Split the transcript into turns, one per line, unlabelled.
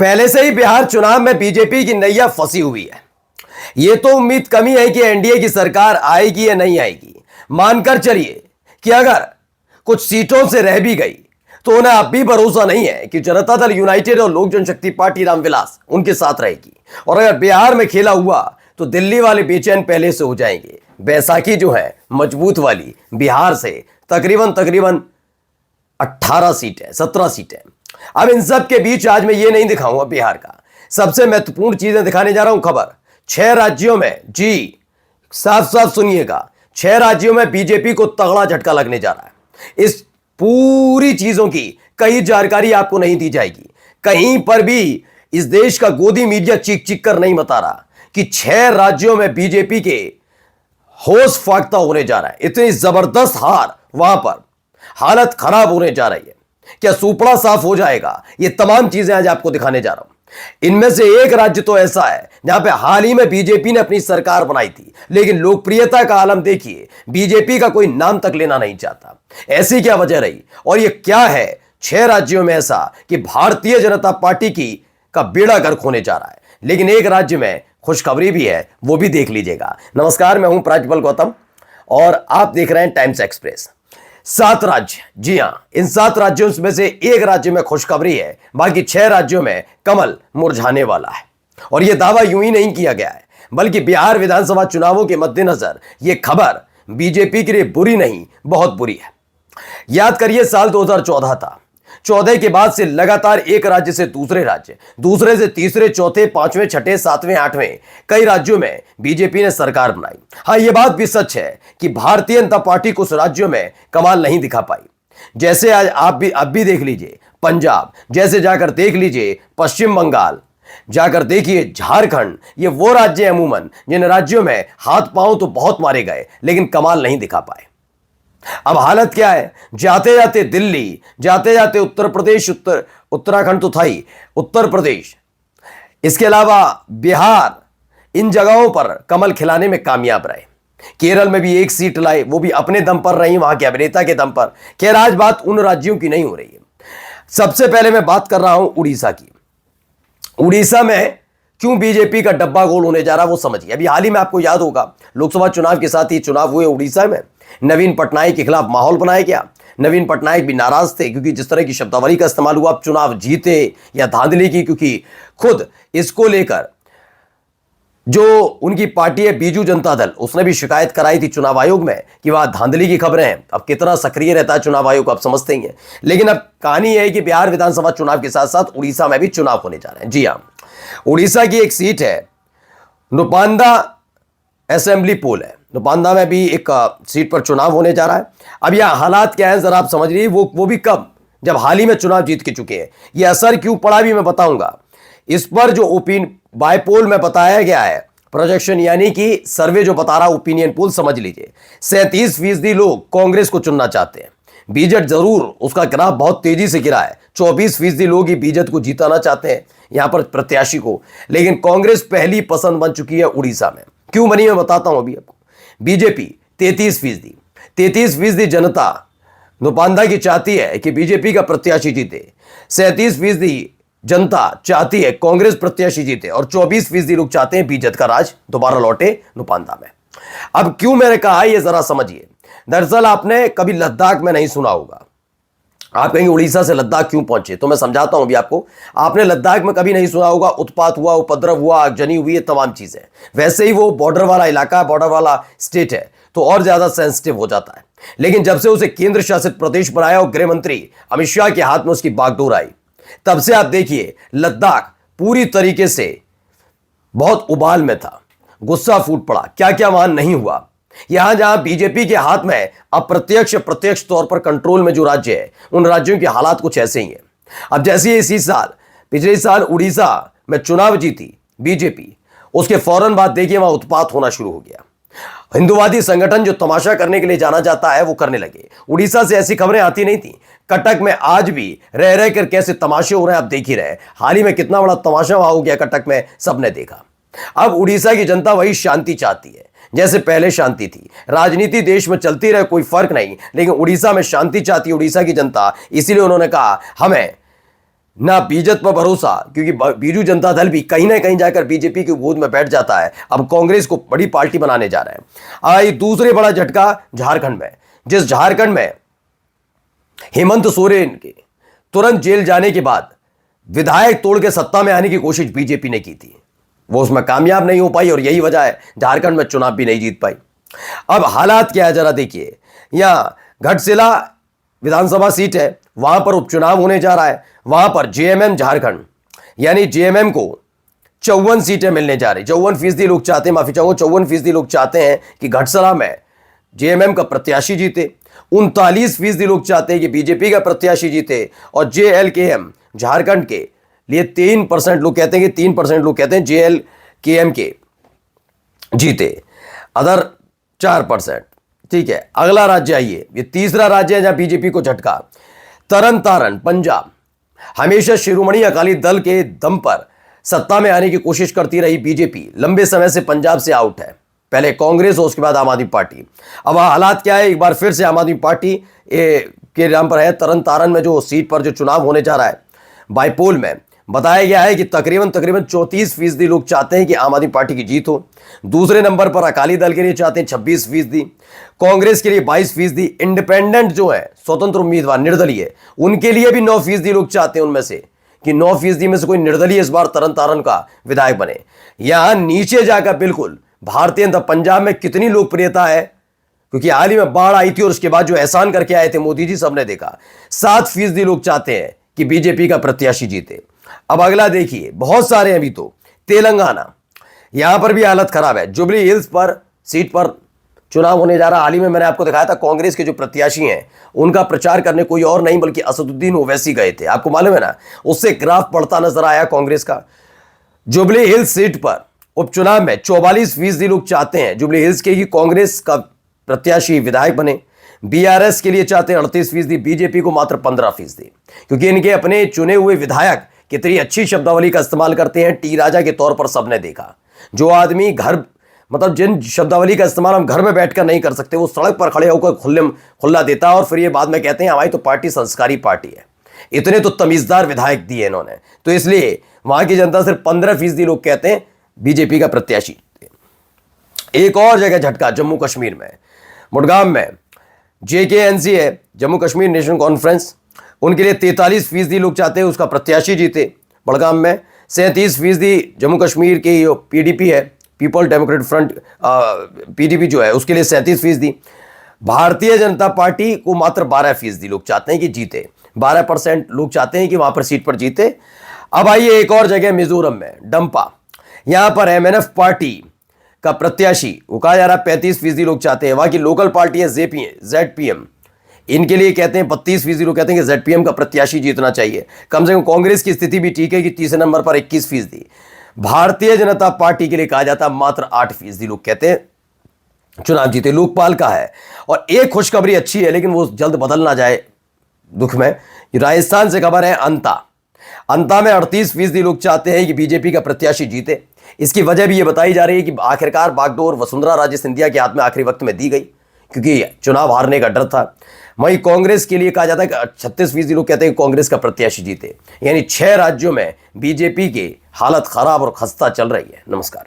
पहले से ही बिहार चुनाव में बीजेपी की नैया फंसी हुई है। यह तो उम्मीद कम ही है कि एनडीए की सरकार आएगी या नहीं आएगी। मानकर चलिए कि अगर कुछ सीटों से रह भी गई तो उन्हें अब भी भरोसा नहीं है कि जनता दल यूनाइटेड और लोक जनशक्ति पार्टी रामविलास उनके साथ रहेगी। और अगर बिहार में खेला हुआ तो दिल्ली वाले बेचैन पहले से हो जाएंगे। बैसाखी जो है मजबूत वाली बिहार से तकरीबन 18 सीट है, 17 सीट है। अब इन सब के बीच आज मैं ये नहीं दिखाऊंगा बिहार का सबसे महत्वपूर्ण चीजें दिखाने जा रहा हूं। खबर 6 राज्यों में, जी साफ साफ सुनिएगा, 6 राज्यों में बीजेपी को तगड़ा झटका लगने जा रहा है। इस पूरी चीजों की कई जानकारी आपको नहीं दी जाएगी। कहीं पर भी इस देश का गोदी मीडिया चीख चीख कर नहीं बता रहा कि 6 राज्यों में बीजेपी के होश फाख्ता होने जा रहा है। इतनी जबरदस्त हार, वहां पर हालत खराब होने जा रही है। क्या सुपड़ा साफ हो जाएगा? ये तमाम चीजें आज आपको दिखाने जा रहा हूं। इनमें से एक राज्य तो ऐसा है जहां पे हाल ही में बीजेपी ने अपनी सरकार बनाई थी, लेकिन लोकप्रियता का आलम देखिए, बीजेपी का कोई नाम तक लेना नहीं चाहता। ऐसी क्या वजह रही और ये क्या है 6 राज्यों में ऐसा कि भारतीय जनता पार्टी की का बेड़ा गर्क होने जा रहा है। लेकिन एक राज्य में खुशखबरी भी है, वो भी देख लीजिएगा। नमस्कार, मैं हूं प्राज्वल गौतम और आप देख रहे हैं टाइम्स एक्सप्रेस। 7 राज्य, जी हां, इन 7 राज्यों में से एक राज्य में खुशखबरी है, बाकी 6 राज्यों में कमल मुरझाने वाला है। और यह दावा यूं ही नहीं किया गया है, बल्कि बिहार विधानसभा चुनावों के मद्देनजर यह खबर बीजेपी के लिए बुरी नहीं, बहुत बुरी है। याद करिए, साल 2014 था। 14 के बाद से लगातार एक राज्य से दूसरे राज्य, दूसरे से तीसरे, चौथे, पांचवें, छठे, सातवें, आठवें कई राज्यों में बीजेपी ने सरकार बनाई। हां, यह बात भी सच है कि भारतीय जनता पार्टी कुछ राज्यों में कमाल नहीं दिखा पाई। जैसे आज आप अब भी देख लीजिए पंजाब, जैसे जाकर देख लीजिए पश्चिम बंगाल, जाकर देखिए झारखंड। ये वो राज्य हैं अमूमन जिन राज्यों में हाथ पांव तो बहुत मारे गए, लेकिन कमाल नहीं दिखा पाए। अब हालत क्या है? जाते जाते दिल्ली, जाते जाते उत्तर प्रदेश, उत्तराखंड तो था ही, उत्तर प्रदेश, इसके अलावा बिहार, इन जगहों पर कमल खिलाने में कामयाब रहे। केरल में भी एक सीट लाए, वो भी अपने दम पर रही, वहां के अभिनेता के दम पर। खैर, आज बात उन राज्यों की नहीं हो रही है। सबसे पहले मैं बात कर रहा हूं उड़ीसा की। उड़ीसा में क्यों बीजेपी का डब्बा गोल होने जा रहा है वो समझिए। अभी हाल ही में आपको याद होगा, लोकसभा चुनाव के साथ ही चुनाव हुए उड़ीसा में। नवीन पटनायक के खिलाफ माहौल बनाया गया। नवीन पटनायक भी नाराज थे क्योंकि जिस तरह की शब्दावली का इस्तेमाल हुआ, आप चुनाव जीते या धांधली की, क्योंकि खुद इसको लेकर जो उनकी पार्टी है बीजू जनता दल, उसने भी शिकायत कराई थी चुनाव आयोग में कि वहां धांधली की खबरें हैं। अब कितना सक्रिय रहता है चुनाव आयोग, आप समझते ही हैं। लेकिन अब कहानी है कि बिहार विधानसभा चुनाव के साथ साथ उड़ीसा में भी चुनाव होने जा रहे हैं। जी हां, उड़ीसा की एक सीट है नुपांदा असेंबली पोल है। नुपांदा में भी एक सीट पर चुनाव होने जा रहा है। अब यह हालात क्या है जरा आप समझ लीजिए, वो भी कब, जब हाल ही में चुनाव जीत के चुके हैं। यह असर क्यों पड़ा भी मैं बताऊंगा। इस पर जो बायपोल में बताया गया है, प्रोजेक्शन यानी कि सर्वे जो बता रहा, ओपिनियन पोल समझ लीजिए, 37% लोग कांग्रेस को चुनना चाहते हैं। बीजेट जरूर, उसका ग्राफ बहुत तेजी से गिरा है। 24% लोग ही बीजेट को जीताना चाहते हैं यहां पर प्रत्याशी को, लेकिन कांग्रेस पहली पसंद बन चुकी है उड़ीसा में। क्यों बनी मैं बताता हूं अभी आपको। बीजेपी 33% जनता नुपांदा की चाहती है कि बीजेपी का प्रत्याशी जीते, 37% जनता चाहती है कांग्रेस प्रत्याशी जीते और 24% लोग चाहते हैं बीजेपी का राज दोबारा लौटे नुपांदा में। अब क्यों मैंने कहा ये जरा समझिए। दरअसल आपने कभी लद्दाख में नहीं सुना होगा। आप कहेंगे उड़ीसा से लद्दाख क्यों पहुंचे, तो मैं समझाता हूं अभी आपको। आपने लद्दाख में कभी नहीं सुना होगा, उत्पात हुआ, उपद्रव हुआ, आगजनी हुई, ये तमाम चीजें। वैसे ही वो बॉर्डर वाला इलाका, बॉर्डर वाला स्टेट है, तो और ज्यादा सेंसिटिव हो जाता है। लेकिन जब से उसे केंद्र शासित प्रदेश बनाया और गृह मंत्री अमित शाह के हाथ में उसकी बागडोर आई, तब से आप देखिए लद्दाख पूरी तरीके से बहुत उबाल में था। गुस्सा फूट पड़ा, क्या क्या वहां नहीं हुआ। यहां जहां बीजेपी के हाथ में अप्रत्यक्ष प्रत्यक्ष तौर पर कंट्रोल में जो राज्य है, उन राज्यों के हालात कुछ ऐसे ही हैं। अब जैसे इसी साल, पिछले साल उड़ीसा में चुनाव जीती बीजेपी, उसके फौरन बाद देखिए वहां उत्पात होना शुरू हो गया। हिंदुवादी संगठन जो तमाशा करने के लिए जाना जाता है वो करने लगे। उड़ीसा से ऐसी खबरें आती नहीं थी। कटक में आज भी रह रह कर कैसे तमाशे हो रहे हैं आप देख ही रहे। हाल ही में कितना बड़ा तमाशा वहां हो गया कटक में, सबने देखा। अब उड़ीसा की जनता वही शांति चाहती है जैसे पहले शांति थी। राजनीति देश में चलती रहे, कोई फर्क नहीं, लेकिन उड़ीसा में शांति चाहती है उड़ीसा की जनता। इसीलिए उन्होंने कहा हमें ना बीजेपी पर भरोसा, क्योंकि बीजू जनता दल भी कहीं ना कहीं जाकर बीजेपी की गोद में बैठ जाता है। अब कांग्रेस को बड़ी पार्टी बनाने जा रहे हैं। आई दूसरे बड़ा झटका झारखंड में, जिस झारखंड में हेमंत सोरेन के तुरंत जेल जाने के बाद विधायक तोड़ के सत्ता में आने की कोशिश बीजेपी ने की थी, वो उसमें कामयाब नहीं हो पाई और यही वजह है झारखंड में चुनाव भी नहीं जीत पाई। अब हालात क्या है जरा देखिए, यहां घटशिला विधानसभा सीट है, वहां पर उपचुनाव होने जा रहा है। वहां पर जेएमएम झारखंड यानी जेएमएम को 54 सीटें मिलने जा रही। 54% लोग चाहते हैं, माफी चाहूंगा, 54% लोग चाहते हैं कि घटशिला में जेएमएम का प्रत्याशी जीते। 39% लोग चाहते हैं कि बीजेपी का प्रत्याशी जीते। और जेएलकेएम झारखंड के लिए 3% लोग कहते हैं कि 3% लोग कहते हैं जेएलकेएम के जीते, अदर 4%। ठीक है, अगला राज्य आइए, ये तीसरा राज्य है जहां बीजेपी को झटका, तरन तारन पंजाब। हमेशा शिरोमणि अकाली दल के दम पर सत्ता में आने की कोशिश करती रही बीजेपी, लंबे समय से पंजाब से आउट है। पहले कांग्रेस और उसके बाद आम आदमी पार्टी। अब हालात क्या है, एक बार फिर से आम आदमी पार्टी के नाम पर है। तरन तारन में जो सीट पर जो चुनाव होने जा रहा है, बाईपोल में बताया गया है कि तकरीबन 34% लोग चाहते हैं कि आम आदमी पार्टी की जीत हो। दूसरे नंबर पर अकाली दल के लिए चाहते हैं 26%, कांग्रेस के लिए 22%, इंडिपेंडेंट जो है स्वतंत्र उम्मीदवार निर्दलीय, उनके लिए भी 9% लोग चाहते हैं उनमें से कि 9% में से कोई निर्दलीय इस बार तरन तारन का विधायक बने। यहां नीचे जाकर बिल्कुल भारतीय जनता पंजाब में कितनी लोकप्रियता है, क्योंकि हाल ही में बाढ़ आई थी और उसके बाद जो एहसान करके आए थे मोदी जी, सबने देखा। 7% लोग चाहते हैं कि बीजेपी का प्रत्याशी जीते। अब अगला देखिए, बहुत सारे अभी तो तेलंगाना, यहां पर भी हालत खराब है। जुबली हिल्स पर सीट पर चुनाव होने जा रहा। हाल ही में मैंने आपको दिखाया था कांग्रेस के जो प्रत्याशी हैं उनका प्रचार करने कोई और नहीं बल्कि असदुद्दीन ओवैसी गए थे, आपको मालूम है ना। उससे ग्राफ बढ़ता नजर आया कांग्रेस का। जुबली हिल्स सीट पर उपचुनाव में 44% लोग चाहते हैं जुबली हिल्स के ही कांग्रेस का प्रत्याशी विधायक बने। बीआरएस के लिए चाहते हैं 38%, बीजेपी को मात्र 15%, क्योंकि इनके अपने चुने हुए विधायक कितनी अच्छी शब्दावली का इस्तेमाल करते हैं। टी राजा के तौर पर सबने देखा। जो आदमी घर, मतलब जिन शब्दावली का इस्तेमाल हम घर में बैठकर नहीं कर सकते, वो सड़क पर खड़े होकर खुल्ला देता है और फिर ये बाद में कहते हैं हमारी तो पार्टी संस्कारी पार्टी है। इतने तो तमीजदार विधायक दिए इन्होंने, तो इसलिए वहां की जनता सिर्फ 15% लोग कहते हैं बीजेपी का प्रत्याशी। एक और जगह झटका जम्मू कश्मीर में, मुडगाम में जेकेएनसी है, जम्मू कश्मीर नेशनल कॉन्फ्रेंस, उनके लिए 43% लोग चाहते हैं उसका प्रत्याशी जीते। बड़गाम में 37% जम्मू कश्मीर की पीडीपी है, पीपल डेमोक्रेटिक फ्रंट, पीडीपी जो है उसके लिए 37%। भारतीय जनता पार्टी को मात्र 12% लोग चाहते हैं कि जीते। 12% लोग चाहते हैं कि वहां पर सीट पर जीते। अब आइए एक और जगह मिजोरम में, डंपा, यहां पर एमएनएफ पार्टी का प्रत्याशी वो कहा जा रहा है 35% लोग चाहते हैं। वहां की लोकल पार्टी है जेडपीएम, इनके लिए कहते हैं 32% लोग कहते हैं कि जेडपीएम का प्रत्याशी जीतना चाहिए। कम से कम कांग्रेस की स्थिति भी ठीक है कि तीसरे नंबर पर 21%। भारतीय जनता पार्टी के लिए कहा जाता है मात्र 8% लोग कहते हैं चुनाव जीते। लोकपाल का है। और एक खुशखबरी अच्छी है लेकिन वो जल्द बदल ना जाए दुख में, राजस्थान से खबर है, अंता में 38% लोग चाहते हैं कि बीजेपी का प्रत्याशी जीते। इसकी वजह भी ये बताई जा रही है कि आखिरकार बागडोर वसुंधरा राजे सिंधिया के हाथ में आखिरी वक्त में दी गई, क्योंकि चुनाव हारने का डर था। वहीं कांग्रेस के लिए कहा जाता है कि 36% लोग कहते हैं कि कांग्रेस का प्रत्याशी जीते। यानी 6 राज्यों में बीजेपी की हालत खराब और खस्ता चल रही है। नमस्कार।